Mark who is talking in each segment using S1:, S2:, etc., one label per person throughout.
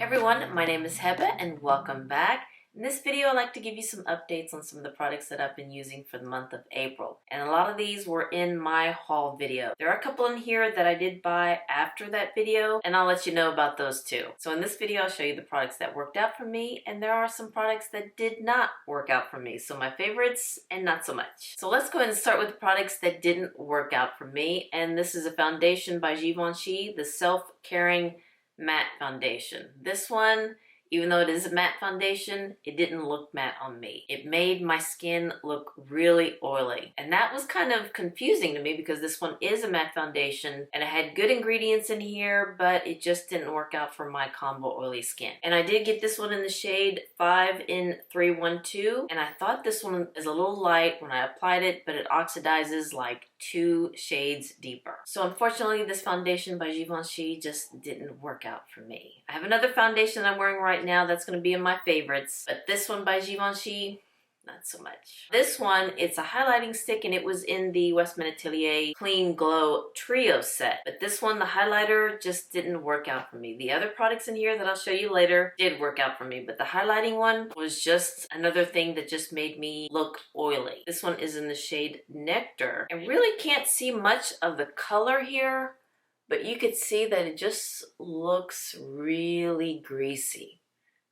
S1: Hey everyone, my name is Heba and welcome back. In this video, I'd like to give you some updates on some of the products that I've been using for the month of April. And a lot of these were in my haul video. There are a couple in here that I did buy after that video, and I'll let you know about those too. So in this video, I'll show you the products that worked out for me, and there are some products that did not work out for me. So my favorites and not so much. So let's go ahead and start with the products that didn't work out for me. And this is a foundation by Givenchy, the Self-Caring Matte Foundation. This one, even though it is a matte foundation, it didn't look matte on me. It made my skin look really oily. And that was kind of confusing to me because this one is a matte foundation and it had good ingredients in here, but it just didn't work out for my combo oily skin. And I did get this one in the shade 5 in 312, and I thought this one is a little light when I applied it, but it oxidizes like 2 shades deeper. So unfortunately, this foundation by Givenchy just didn't work out for me. I have another foundation I'm wearing right now that's going to be in my favorites, but this one by Givenchy, not so much. This one, it's a highlighting stick and it was in the Westman Atelier Clean Glow Trio set. But this one, the highlighter just didn't work out for me. The other products in here that I'll show you later did work out for me, but the highlighting one was just another thing that just made me look oily. This one is in the shade Nectar. I really can't see much of the color here, but you could see that it just looks really greasy.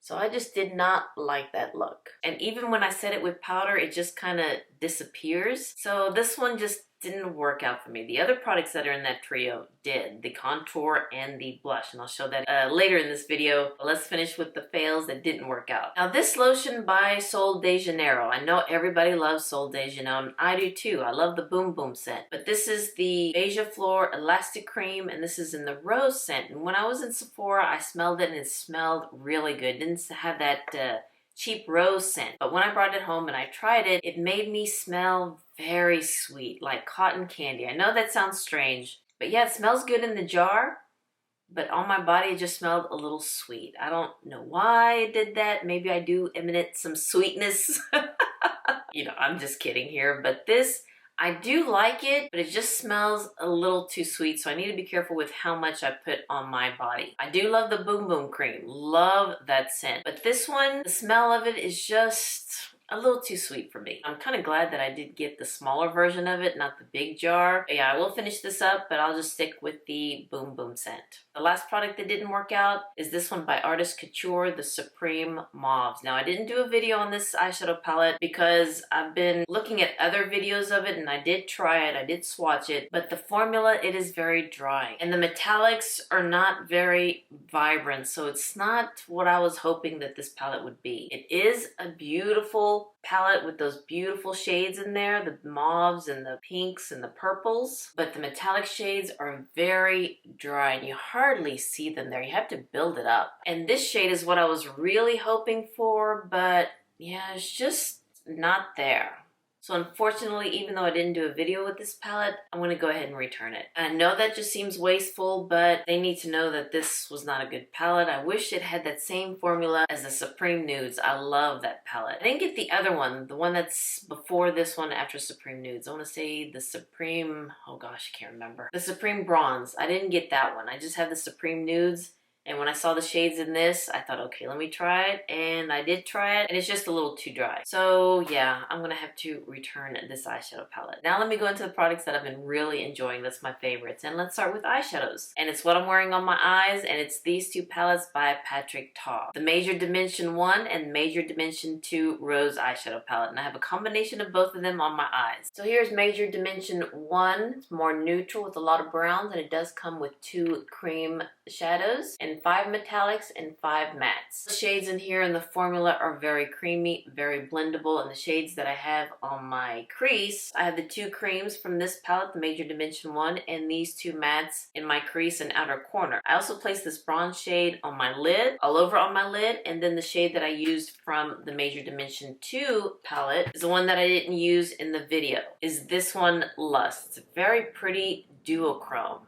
S1: So I just did not like that look. And even when I set it with powder, it just kind of disappears. So this one just didn't work out for me. The other products that are in that trio did, the contour and the blush, and I'll show that later in this video. But let's finish with the fails that didn't work out. Now this lotion by Sol de Janeiro, I know everybody loves Sol de Janeiro, and I do too. I love the Boom Boom scent, but this is the Beija Flor Elastic Cream, and this is in the Rose scent. And when I was in Sephora, I smelled it and it smelled really good. It didn't have that cheap rose scent, but when I brought it home and I tried it, it made me smell very sweet, like cotton candy. I know that sounds strange, but yeah, it smells good in the jar, but on my body it just smelled a little sweet. I don't know why I did that. Maybe I do emanate some sweetness. You know, I'm just kidding here, but this, I do like it, but it just smells a little too sweet, so I need to be careful with how much I put on my body. I do love the Boom Boom cream. Love that scent. But this one, the smell of it is just a little too sweet for me. I'm kind of glad that I did get the smaller version of it, not the big jar. But yeah, I will finish this up, but I'll just stick with the Boom Boom scent. The last product that didn't work out is this one by Artist Couture, the Supreme Mauves. Now, I didn't do a video on this eyeshadow palette because I've been looking at other videos of it and I did try it, I did swatch it, but the formula, it is very dry. And the metallics are not very vibrant, so it's not what I was hoping that this palette would be. It is a beautiful palette with those beautiful shades in there, the mauves and the pinks and the purples, but the metallic shades are very dry and you hardly see them there. You have to build it up. And this shade is what I was really hoping for, but yeah, it's just not there. So unfortunately, even though I didn't do a video with this palette, I'm going to go ahead and return it. And I know that just seems wasteful, but they need to know that this was not a good palette. I wish it had that same formula as the Supreme Nudes. I love that palette. I didn't get the other one, the one that's before this one after Supreme Nudes. I want to say the Supreme, oh gosh, I can't remember. The Supreme Bronze. I didn't get that one. I just have the Supreme Nudes. And when I saw the shades in this, I thought, okay, let me try it. And I did try it, and it's just a little too dry. So yeah, I'm gonna have to return this eyeshadow palette. Now let me go into the products that I've been really enjoying. That's my favorites. And let's start with eyeshadows. And it's what I'm wearing on my eyes, and it's these two palettes by Patrick Ta. The Major Dimension 1 and Major Dimension 2 Rose eyeshadow palette. And I have a combination of both of them on my eyes. So here's Major Dimension 1. It's more neutral with a lot of browns, and it does come with 2 cream shadows and 5 metallics and 5 mattes. The shades in here in the formula are very creamy, very blendable, and the shades that I have on my crease, I have the 2 creams from this palette, the Major Dimension 1, and these 2 mattes in my crease and outer corner. I also placed this bronze shade on my lid, all over on my lid, and then the shade that I used from the Major Dimension 2 palette is the one that I didn't use in the video, is this one, Lust. It's a very pretty duochrome.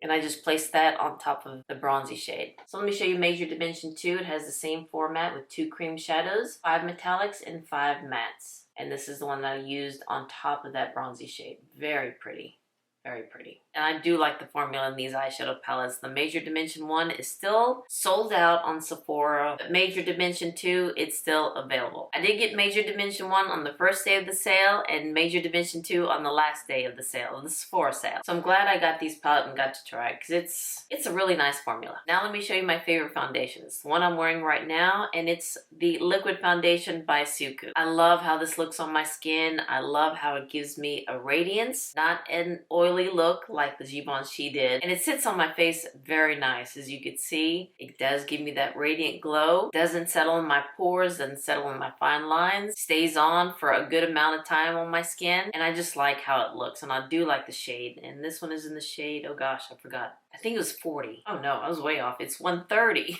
S1: And I just placed that on top of the bronzy shade. So let me show you Major Dimension 2. It has the same format with 2 cream shadows, 5 metallics, and 5 mattes. And this is the one that I used on top of that bronzy shade. Very pretty. Very pretty. And I do like the formula in these eyeshadow palettes. The Major Dimension 1 is still sold out on Sephora, but Major Dimension 2, it's still available. I did get Major Dimension 1 on the first day of the sale and Major Dimension 2 on the last day of the sale, of the Sephora sale. So I'm glad I got these palettes and got to try it because it's a really nice formula. Now let me show you my favorite foundations. The one I'm wearing right now, and it's the Liquid Foundation by SUQQU. I love how this looks on my skin. I love how it gives me a radiance, not an oily look like the Givenchy did, and it sits on my face very nice. As you can see, it does give me that radiant glow. Doesn't settle in my pores, doesn't settle in my fine lines, stays on for a good amount of time on my skin, and I just like how it looks. And I do like the shade, and this one is in the shade, oh gosh, I forgot, I think it was 40. Oh no, I was way off. It's 130.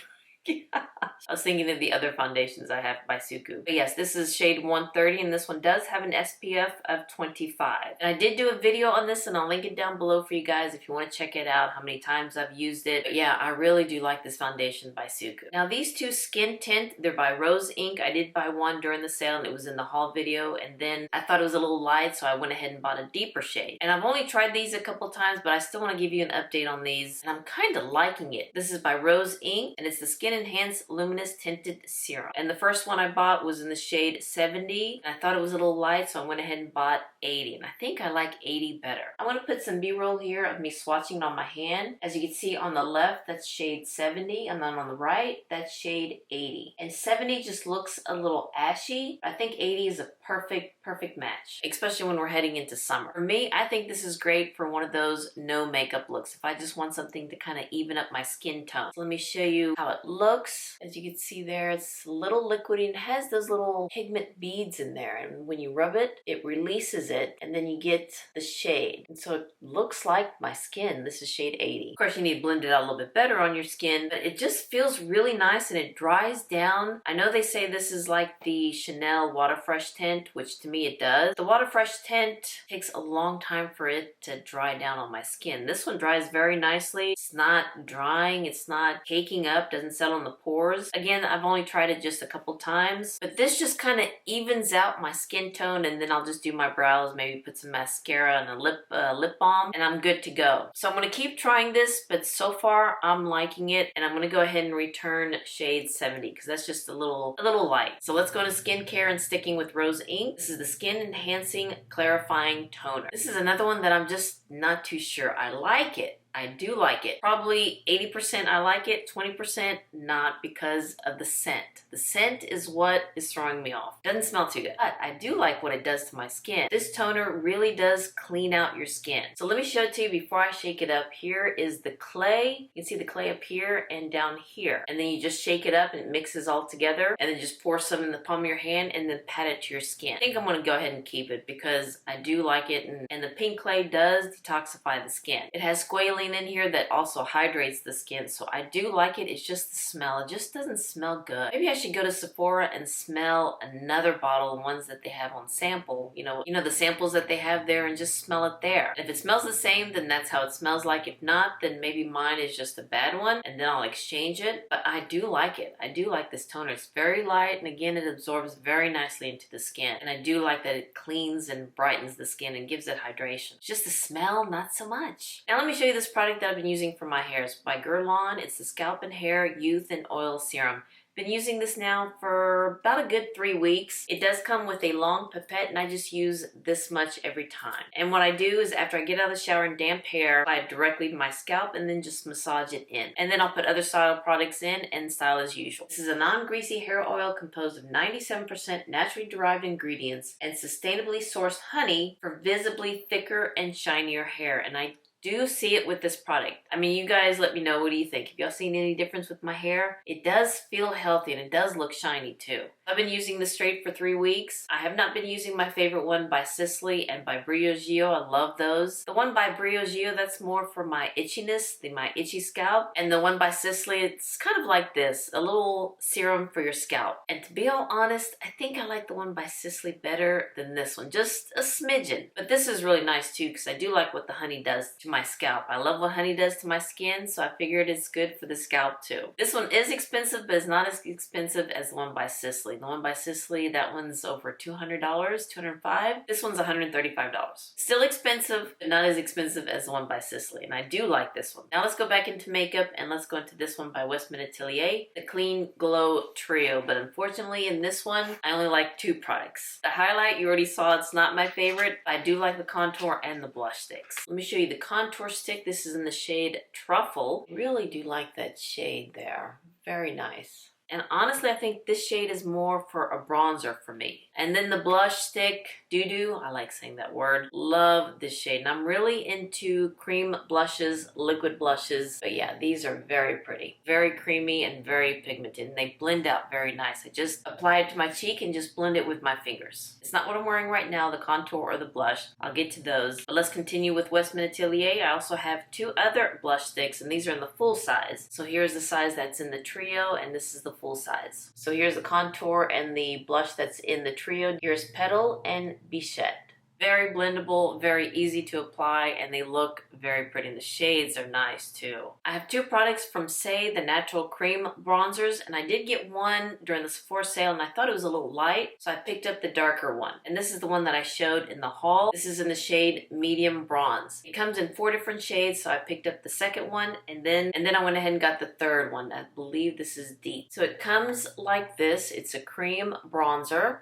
S1: I was thinking of the other foundations I have by SUQQU. But yes, this is shade 130, and this one does have an SPF of 25. And I did do a video on this, and I'll link it down below for you guys if you want to check it out, how many times I've used it. But yeah, I really do like this foundation by SUQQU. Now these two Skin Tint, they're by Rose Inc. I did buy one during the sale, and it was in the haul video, and then I thought it was a little light, so I went ahead and bought a deeper shade. And I've only tried these a couple times, but I still want to give you an update on these, and I'm kind of liking it. This is by Rose Inc., and it's the Skin Enhanced Luminous Tinted Serum. And the first one I bought was in the shade 70. And I thought it was a little light, so I went ahead and bought 80. And I think I like 80 better. I want to put some B-roll here of me swatching it on my hand. As you can see on the left, that's shade 70. And then on the right, that's shade 80. And 70 just looks a little ashy. I think 80 is a perfect match, especially when we're heading into summer. For me, I think this is great for one of those no makeup looks. If I just want something to kind of even up my skin tone. So let me show you how it looks. As you can see there, it's a little liquidy and it has those little pigment beads in there. And when you rub it, it releases it and then you get the shade. And so it looks like my skin. This is shade 80. Of course, you need to blend it out a little bit better on your skin, but it just feels really nice and it dries down. I know they say this is like the Chanel Water Fresh tint, which to me it does. The Water Fresh tint takes a long time for it to dry down on my skin. This one dries very nicely. It's not drying, it's not caking up, doesn't settle in the pores. Again, I've only tried it just a couple times, but this just kind of evens out my skin tone, and then I'll just do my brows, maybe put some mascara and a lip balm, and I'm good to go. So I'm going to keep trying this, but so far I'm liking it, and I'm going to go ahead and return shade 70 because that's just a little light. So let's go to skincare and sticking with Rose Inc. This is the Skin Enhancing Clarifying Toner. This is another one that I'm just not too sure. I like it. I do like it. Probably 80% I like it, 20% not because of the scent. The scent is what is throwing me off. Doesn't smell too good, but I do like what it does to my skin. This toner really does clean out your skin. So let me show it to you before I shake it up. Here is the clay. You can see the clay up here and down here. And then you just shake it up and it mixes all together. And then just pour some in the palm of your hand and then pat it to your skin. I think I'm going to go ahead and keep it because I do like it. And the pink clay does detoxify the skin. It has squalene in here that also hydrates the skin, so I do like it. It's just the smell. It just doesn't smell good. Maybe I should go to Sephora and smell another bottle, the ones that they have on sample. You know the samples that they have there, and just smell it there. If it smells the same, then that's how it smells like. If not, then maybe mine is just a bad one, and then I'll exchange it. But I do like it. I do like this toner. It's very light, and again, it absorbs very nicely into the skin. And I do like that it cleans and brightens the skin and gives it hydration. It's just the smell, not so much. Now let me show you this product that I've been using for my hair. It's by Guerlain. It's the Scalp and Hair Youth and Oil Serum. Been using this now for about a good 3 weeks. It does come with a long pipette, and I just use this much every time. And what I do is after I get out of the shower in damp hair, apply it directly to my scalp and then just massage it in. And then I'll put other style products in and style as usual. This is a non-greasy hair oil composed of 97% naturally derived ingredients and sustainably sourced honey for visibly thicker and shinier hair. And I do see it with this product. I mean, you guys let me know, what do you think? Have y'all seen any difference with my hair? It does feel healthy and it does look shiny too. I've been using this straight for 3 weeks. I have not been using my favorite one by Sisley and by Briogeo. I love those. The one by Briogeo, that's more for my itchiness, my itchy scalp. And the one by Sisley, it's kind of like this, a little serum for your scalp. And to be all honest, I think I like the one by Sisley better than this one, just a smidgen. But this is really nice too because I do like what the honey does to to my scalp. I love what honey does to my skin, so I figured it's good for the scalp too. This one is expensive, but it's not as expensive as the one by Sisley. The one by Sisley, that one's over $200, $205. This one's $135. Still expensive, but not as expensive as the one by Sisley, and I do like this one. Now let's go back into makeup, and let's go into this one by Westman Atelier, the Clean Glow Trio. But unfortunately in this one, I only like 2 products. The highlight, you already saw, it's not my favorite. I do like the contour and the blush sticks. Let me show you the contour stick. This is in the shade Truffle. Really do like that shade there. Very nice. And honestly, I think this shade is more for a bronzer for me. And then the blush stick, Doo-Doo, I like saying that word. Love this shade. And I'm really into cream blushes, liquid blushes. But yeah, these are very pretty. Very creamy and very pigmented. And they blend out very nice. I just apply it to my cheek and just blend it with my fingers. It's not what I'm wearing right now, the contour or the blush. I'll get to those. But let's continue with Westman Atelier. I also have 2 other blush sticks, and these are in the full size. So here's the size that's in the trio, and this is the full size. So here's the contour and the blush that's in the trio. Here's Petal and Bichette. Very blendable, very easy to apply, and they look very pretty. And the shades are nice too. I have 2 products from Saie, the Natural Cream Bronzers, and I did get one during the Sephora sale, and I thought it was a little light, so I picked up the darker one. And this is the one that I showed in the haul. This is in the shade Medium Bronze. It comes in 4 different shades, so I picked up the second one, and then I went ahead and got the third one. I believe this is Deep. So it comes like this. It's a cream bronzer,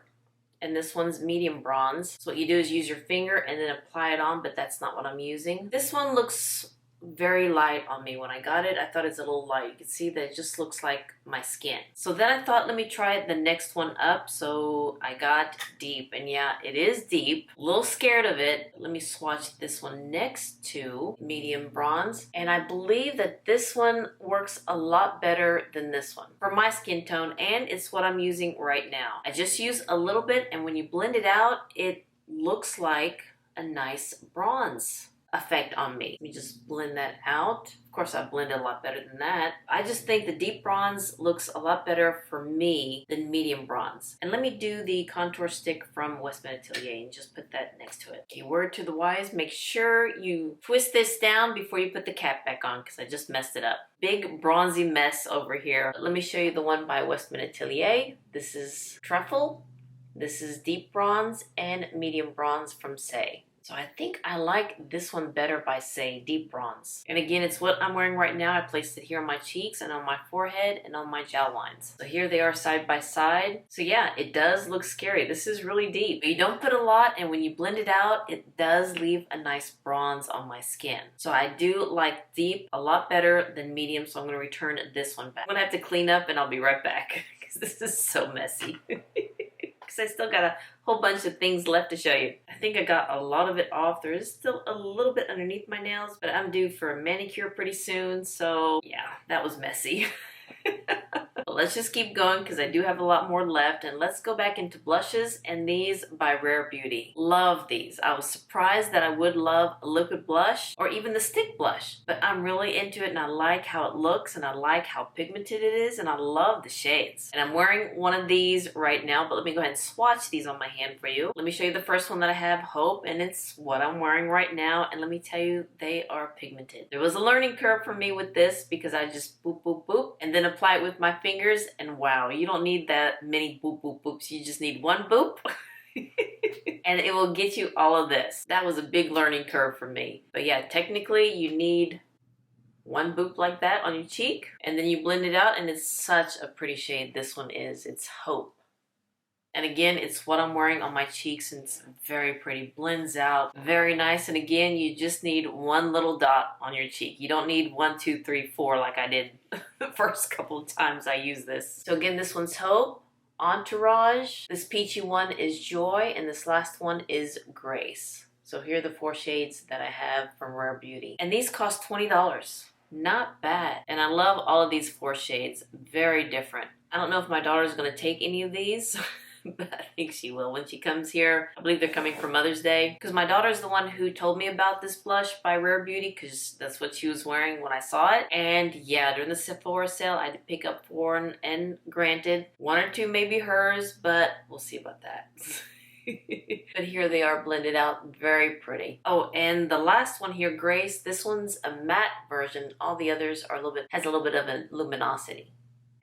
S1: and this one's medium bronze. So what you do is use your finger and then apply it on, but that's not what I'm using. This one looks very light on me. When I got it, I thought it's a little light. You can see that it just looks like my skin. So then I thought, let me try the next one up. So I got Deep, and yeah, it is deep. A little scared of it. Let me swatch this one next to Medium Bronze, and I believe that this one works a lot better than this one for my skin tone, and it's what I'm using right now. I just use a little bit, and when you blend it out, it looks like a nice bronze effect on me. Let me just blend that out. Of course, I blend it a lot better than that. I just think the Deep Bronze looks a lot better for me than Medium Bronze. And let me do the contour stick from Westman Atelier and just put that next to it. Okay, word to the wise, make sure you twist this down before you put the cap back on, because I just messed it up. Big bronzy mess over here. Let me show you the one by Westman Atelier. This is Truffle. This is Deep Bronze and Medium Bronze from Saie. So I think I like this one better by Saie, Deep Bronze. And again, it's what I'm wearing right now. I placed it here on my cheeks and on my forehead and on my jowl lines. So here they are side by side. So yeah, it does look scary. This is really deep. But you don't put a lot, and when you blend it out, it does leave a nice bronze on my skin. So I do like Deep a lot better than Medium, so I'm going to return this one back. I'm going to have to clean up, and I'll be right back because this is so messy. Because I still got a whole bunch of things left to show you. I think I got a lot of it off. There is still a little bit underneath my nails, but I'm due for a manicure pretty soon, so yeah, that was messy. But let's just keep going because I do have a lot more left, and let's go back into blushes, and these by Rare Beauty. Love these. I was surprised that I would love a liquid blush or even the stick blush, but I'm really into it, and I like how it looks, and I like how pigmented it is, and I love the shades. And I'm wearing one of these right now, but let me go ahead and swatch these on my hand for you. Let me show you the first one that I have, Hope, and it's what I'm wearing right now, and let me tell you, they are pigmented. There was a learning curve for me with this because I just boop, boop, boop, and then apply it with my fingers, and wow, you don't need that many boop, boop, boops. You just need one boop. And it will get you all of this. That was a big learning curve for me. But yeah, technically you need one boop like that on your cheek, and then you blend it out, and it's such a pretty shade. This one is. It's Hope. And again, it's what I'm wearing on my cheeks, and it's very pretty. Blends out very nice. And again, you just need one little dot on your cheek. You don't need 1, 2, 3, 4 like I did the first couple of times I used this. So again, this one's Hope, Entourage. This peachy one is Joy, and this last one is Grace. So here are the 4 shades that I have from Rare Beauty. And these cost $20. Not bad. And I love all of these 4 shades. Very different. I don't know if my daughter's going to take any of these. But I think she will when she comes here. I believe they're coming for Mother's Day, because my daughter's the one who told me about this blush by Rare Beauty, because that's what she was wearing when I saw it. And yeah, during the Sephora sale, I did pick up 4, and granted, 1 or 2 may be hers, but we'll see about that. But here they are blended out, very pretty. Oh, and the last one here, Grace, this one's a matte version. All the others are has a little bit of a luminosity.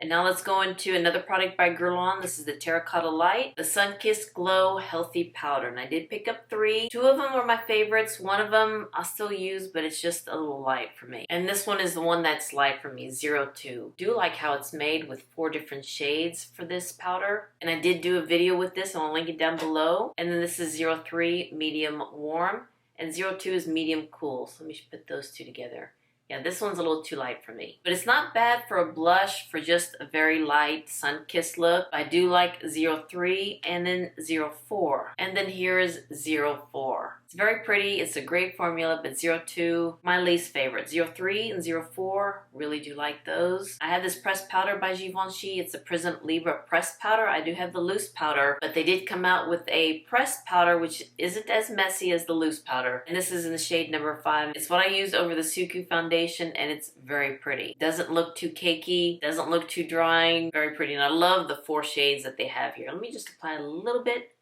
S1: And now let's go into another product by Guerlain. This is the Terracotta Light, the Sun-Kissed Glow Healthy Powder. And I did pick up 3. 2 of them are my favorites. One of them I'll still use, but it's just a little light for me. And this one is the one that's light for me, 02. Do like how it's made with 4 different shades for this powder. And I did do a video with this, and I'll link it down below. And then this is 03, medium warm, and 02 is medium cool. So let me put those 2 together. Yeah, this one's a little too light for me. But it's not bad for a blush for just a very light sun-kissed look. I do like 03 and then 04. And then here is 04. It's very pretty. It's a great formula, but 02, my least favorite. 03 and 04, really do like those. I have this pressed powder by Givenchy. It's a Prism Libra pressed powder. I do have the loose powder, but they did come out with a pressed powder, which isn't as messy as the loose powder. And this is in the shade number 5. It's what I used over the SUQQU foundation, and it's very pretty. Doesn't look too cakey, doesn't look too drying, very pretty. And I love the 4 shades that they have here. Let me just apply a little bit.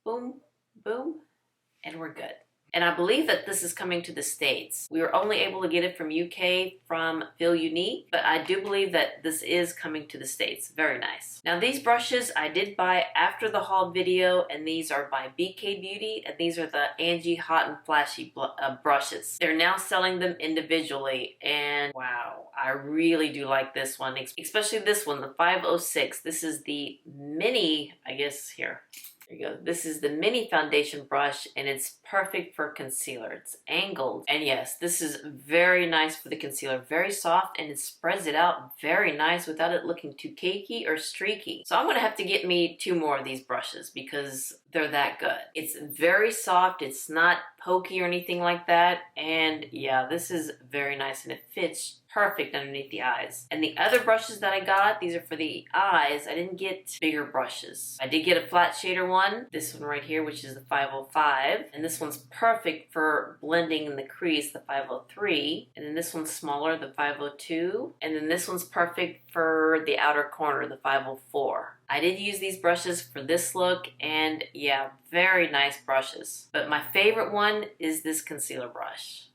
S1: Boom, boom. And we're good. And I believe that this is coming to the States. We were only able to get it from UK from Feel Unique, but I do believe that this is coming to the States. Very nice. Now these brushes I did buy after the haul video, and these are by BK Beauty, and these are the Angie Hot and Flashy brushes. They're now selling them individually, and wow, I really do like this one, especially this one, the 506. This is the mini, I guess, here. There you go. This is the mini foundation brush, and it's perfect for concealer. It's angled. And yes, this is very nice for the concealer. Very soft, and it spreads it out very nice without it looking too cakey or streaky. So I'm going to have to get me 2 more of these brushes because they're that good. It's very soft. It's not pokey or anything like that. And yeah, this is very nice, and it fits perfect underneath the eyes. And the other brushes that I got, these are for the eyes. I didn't get bigger brushes. I did get a flat shader one, this one right here, which is the 505. And this one's perfect for blending in the crease, the 503. And then this one's smaller, the 502. And then this one's perfect for the outer corner, the 504. I did use these brushes for this look, and yeah, very nice brushes. But my favorite one is this concealer brush.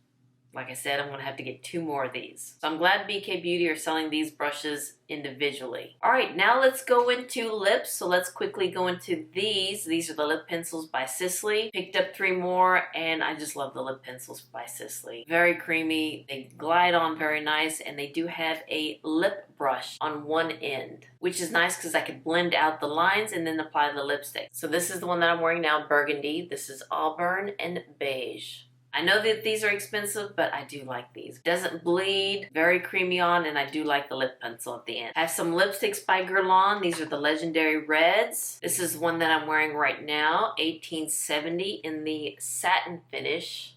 S1: Like I said, I'm going to have to get 2 more of these. So I'm glad BK Beauty are selling these brushes individually. All right, now let's go into lips. So let's quickly go into these. These are the lip pencils by Sisley. Picked up 3 more, and I just love the lip pencils by Sisley. Very creamy. They glide on very nice, and they do have a lip brush on one end, which is nice because I could blend out the lines and then apply the lipstick. So this is the one that I'm wearing now, burgundy. This is auburn and beige. I know that these are expensive, but I do like these. Doesn't bleed, very creamy on, and I do like the lip pencil at the end. I have some lipsticks by Guerlain. These are the Legendary Reds. This is one that I'm wearing right now, 1870 in the satin finish.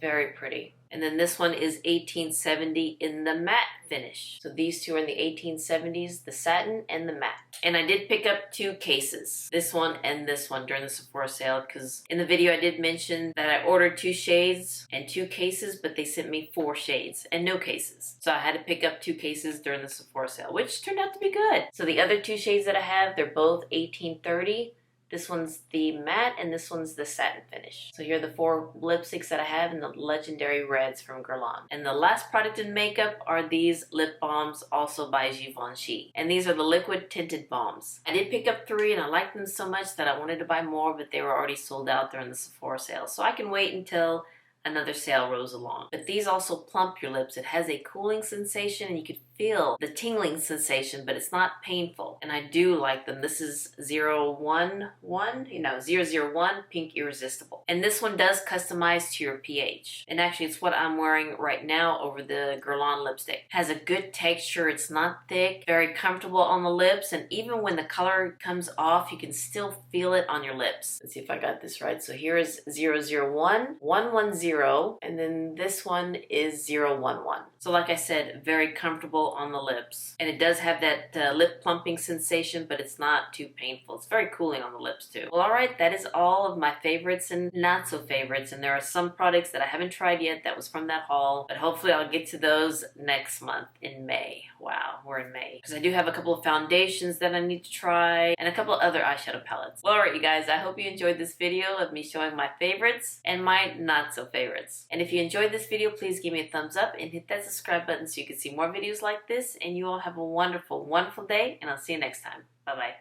S1: Very pretty. And then this one is 1870 in the matte finish. So these 2 are in the 1870s, the satin and the matte. And I did pick up 2 cases, this one and this one, during the Sephora sale, because in the video I did mention that I ordered 2 shades and 2 cases, but they sent me 4 shades and no cases. So I had to pick up 2 cases during the Sephora sale, which turned out to be good. So the other 2 shades that I have, they're both 1830. This one's the matte, and this one's the satin finish. So here are the 4 lipsticks that I have in the Legendary Reds from Guerlain. And the last product in makeup are these lip balms, also by Givenchy. And these are the liquid tinted balms. I did pick up 3, and I liked them so much that I wanted to buy more, but they were already sold out during the Sephora sale. So I can wait until another sale rolls along. But these also plump your lips. It has a cooling sensation, and you could feel the tingling sensation, but it's not painful. And I do like them. This is 001, 001 Pink Irresistible. And this one does customize to your pH. And actually, it's what I'm wearing right now over the Guerlain lipstick. Has a good texture. It's not thick. Very comfortable on the lips. And even when the color comes off, you can still feel it on your lips. Let's see if I got this right. So here is 001, 110, and then this one is 011. So like I said, very comfortable on the lips. And it does have that lip plumping sensation, but it's not too painful. It's very cooling on the lips too. Well, alright, that is all of my favorites and not so favorites, and there are some products that I haven't tried yet that was from that haul, but hopefully I'll get to those next month in May. Wow, we're in May. Because I do have a couple of foundations that I need to try, and a couple of other eyeshadow palettes. Well, alright you guys, I hope you enjoyed this video of me showing my favorites and my not so favorites. And if you enjoyed this video, please give me a thumbs up and hit that subscribe button so you can see more videos like this. And you all have a wonderful, wonderful day, and I'll see you next time. Bye-bye.